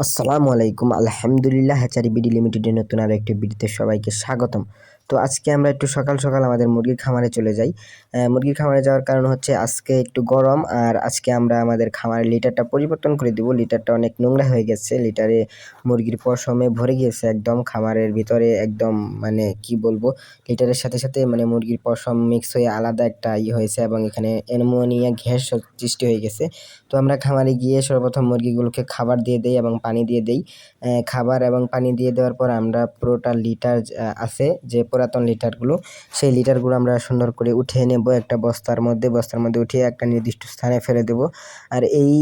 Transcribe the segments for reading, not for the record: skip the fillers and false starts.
আসসালামু আলাইকুম। আলহামদুলিল্লাহ, হ্যাচারি বিডি লিমিটেডের নতুন আরো একটি ভিডিওতে সবাইকে স্বাগতম। তো আজকে আমরা একটু সকাল সকাল আমাদের মুরগির খামারে চলে যাই। মুরগির খামারে যাওয়ার কারণ হচ্ছে আজকে একটু গরম, আর আজকে আমরা আমাদের খামারের লিটারটা পরিবর্তন করে দিব। লিটারটা অনেক নোংরা হয়ে গেছে, লিটারে মুরগির পশমে ভরে গিয়েছে একদম খামারের ভিতরে, একদম মানে কি বলবো, লিটারের সাথে সাথে মানে মুরগির পশম মিক্স হয়ে আলাদা একটা হয়েছে এবং এখানে অ্যামোনিয়া গ্যাস সৃষ্টি হয়ে গেছে। তো আমরা খামারে গিয়ে সর্বপ্রথম মুরগিগুলোকে খাবার দিয়ে দেই এবং পানি দিয়ে দেই। খাবার এবং পানি দিয়ে দেওয়ার পর আমরা পুরোটা লিটার আছে যে পুরাতন লিটারগুলো, সেই লিটারগুলো আমরা সুন্দর করে উঠিয়ে নেব একটা বস্তার মধ্যে উঠিয়ে একটা নির্দিষ্ট স্থানে ফেলে দেব। আর এই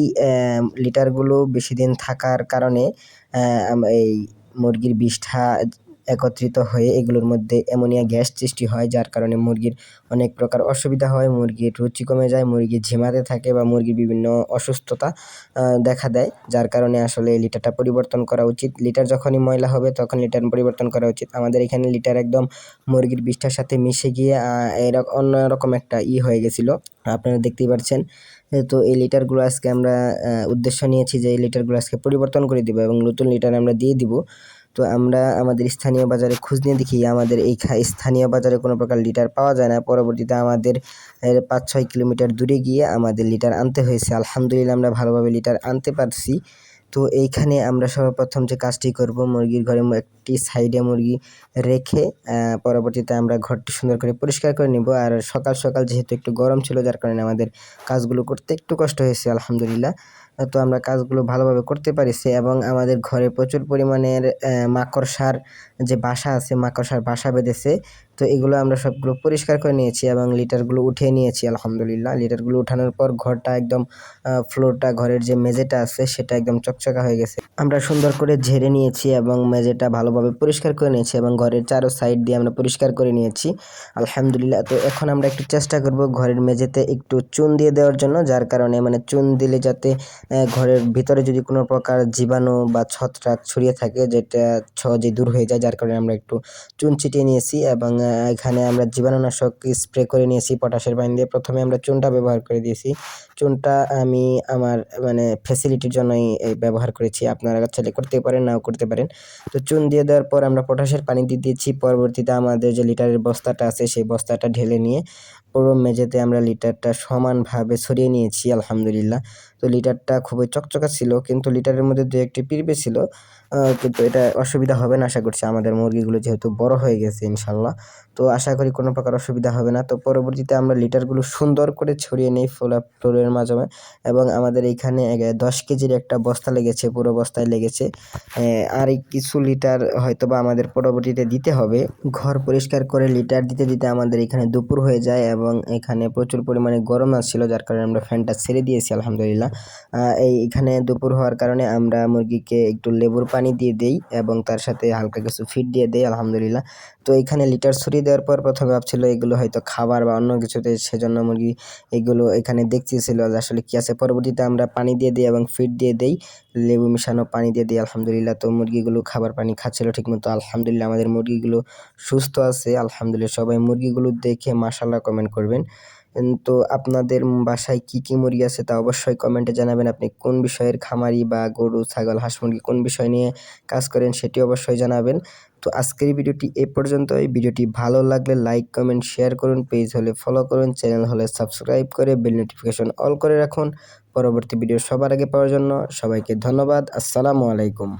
লিটারগুলো বেশি দিন থাকার কারণে এই মুরগির বিষ্ঠা একত্রিত হয়ে এগুলোর মধ্যে অ্যামোনিয়া গ্যাস সৃষ্টি হয়, যার কারণে মুরগির অনেক প্রকার অসুবিধা হয়, মুরগির রুচি কমে যায়, মুরগি ঝিমাতে থাকে বা মুরগির বিভিন্ন অসুস্থতা দেখা দেয়, যার কারণে আসলে লিটারটা পরিবর্তন করা উচিত। লিটার যখনই ময়লা হবে তখন লিটার পরিবর্তন করা উচিত। আমাদের এখানে লিটার একদম মুরগির বিষ্ঠার সাথে মিশে গিয়ে অন্যরকম একটা হয়ে গেছিল, আপনারা দেখতেই পাচ্ছেন। তো এই লিটারগুলো আজকে আমরা উদ্দেশ্য নিয়েছি যে এই লিটারগুলো আজকে পরিবর্তন করে দিব এবং নতুন লিটার আমরা দিয়ে দিব। তো আমরা আমাদের স্থানীয় বাজারে খোঁজ নিয়ে দেখি আমাদের এই স্থানীয় বাজারে কোনো প্রকার লিটার পাওয়া যায় না। পরবর্তীতে আমাদের 5-6 কিলোমিটার দূরে গিয়ে আমাদের লিটার আনতে হয়েছে। আলহামদুলিল্লাহ, আমরা ভালোভাবে লিটার আনতে পারছি। তো এইখানে আমরা সর্বপ্রথম যে কাজটি করব, মুরগির ঘরে একটি সাইডে মুরগি রেখে পরবর্তীতে আমরা ঘরটি সুন্দর করে পরিষ্কার করে নিব। আর সকাল সকাল যেহেতু একটু গরম ছিল, যার কারণে আমাদের কাজগুলো করতে একটু কষ্ট হয়েছে। আলহামদুলিল্লাহ, তো আমরা কাজগুলো ভালোভাবে করতে পারছি এবং আমাদের ঘরে প্রচুর পরিমাণের মাকড়সার যে বাসা আছে, মাকড়সার বাসা বেঁধেছে। তো এগুলো আমরা সবগুলো পরিষ্কার করে নিয়েছি এবং লিটারগুলো উঠিয়ে নিয়েছি। আলহামদুলিল্লাহ, লিটারগুলো উঠানোর পর ঘরটা একদম ফ্লোরটা, ঘরের যে মেঝেটা আছে সেটা একদম চকচকা হয়ে গেছে। আমরা সুন্দর করে ঝেড়ে নিয়েছি এবং মেঝেটা ভালোভাবে পরিষ্কার করে নিয়েছি এবং ঘরের চারো সাইড দিয়ে আমরা পরিষ্কার করে নিয়েছি। আলহামদুলিল্লাহ, তো এখন আমরা একটু চেষ্টা করব ঘরের মেঝেতে একটু চুন দিয়ে দেওয়ার জন্য, যার কারণে মানে চুন দিলে যাতে ঘরের ভিতরে যদি কোনো প্রকার জীবাণু বা ছত্রাক ছড়িয়ে থাকে যেটা সহজে দূর হয়ে যায়, যার কারণে আমরা একটু চুন ছিটিয়ে নিয়েছি এবং এখানে আমরা জীবাণুনাশক স্প্রে করে নিয়েছি পটাশের পানি দিয়ে। প্রথমে আমরা চুনটা ব্যবহার করে দিয়েছি। চুনটা আমি আমার মানে ফ্যাসিলিটির জন্যই ব্যবহার করেছি, আপনারা চাইলে করতে পারেন, নাও করতে পারেন। তো চুন দিয়ে দেওয়ার পর আমরা পটাশের পানি দিয়ে দিয়েছি। পরবর্তীতে আমাদের যে লিটারের বস্তাটা আছে সেই বস্তাটা ঢেলে নিয়ে পুরো মেঝেতে আমরা লিটারটা সমানভাবে ছড়িয়ে নিয়েছি। আলহামদুলিল্লাহ, তো লিটারটা খুবই চকচকা ছিল, কিন্তু লিটারের মধ্যে দু একটি পিঁপড়ে ছিল, কিন্তু এটা অসুবিধা হবে না আশা করছি। আমাদের মুরগিগুলো যেহেতু বড় হয়ে গেছে ইনশাল্লাহ, তো আশা করি কোনো প্রকার অসুবিধা হবে না। তো পরবর্তীতে আমরা লিটারগুলো সুন্দর করে ছড়িয়ে নিই ফ্লোরের মাধ্যমে এবং আমাদের এইখানে 10 কেজির একটা বস্তা লেগেছে, পুরো বস্তায় লেগেছে। আর কিছু লিটার হয়তোবা আমাদের পরবর্তীতে দিতে হবে। ঘর পরিষ্কার করে লিটার দিতে দিতে আমাদের এখানে দুপুর হয়ে যায় এবং এখানে প্রচুর পরিমাণে গরম আসছিল, যার কারণে আমরা ফ্যানটা ছেড়ে দিয়েছি। আলহামদুলিল্লাহ, এইখানে দুপুর হওয়ার কারণে আমরা মুরগিকে একটু লেবুর পানি দিয়ে দেই এবং তার সাথে হালকা কিছু ফিড দিয়ে দেই। আলহামদুলিল্লাহ, তো এইখানে লিটার ছড়িয়ে দেওয়ার পর প্রথমে ভাবছিল এগুলো হয়তো খাবার বা অন্য কিছুতে, সেজন্য মুরগি এগুলো এখানে দেখতেছিল যে আসলে কি আছে। পরবর্তীতে আমরা পানি দিয়ে দিই এবং ফিড দিয়ে দেই, লেবু মিশানো পানি দিয়ে দিই। আলহামদুলিল্লাহ, তো মুরগিগুলো খাবার পানি খাচ্ছিল ঠিকমতো। আলহামদুলিল্লাহ, আমাদের মুরগিগুলো সুস্থ আছে। আলহামদুলিল্লাহ, সবাই মুরগিগুলো দেখে মাশাআল্লাহ কমেন্ট করবেন। তো আপনাদের বাসায় কি কি মুরগি আছে তা অবশ্যই কমেন্টে জানাবেন। আপনি কোন বিষয়ের খামারি বা গরু, ছাগল, হাঁস, মুরগি কোন বিষয় নিয়ে কাজ করেন সেটি অবশ্যই জানাবেন। তো আজকের ভিডিওটি এ পর্যন্তই। ভিডিওটি ভালো লাগলে লাইক, কমেন্ট, শেয়ার করুন। পেজ হলে ফলো করুন, চ্যানেল হলে সাবস্ক্রাইব করে বেল নোটিফিকেশন অল করে রাখুন পরবর্তী ভিডিও সবার আগে পাওয়ার জন্য। সবাইকে ধন্যবাদ। আসসালামু আলাইকুম।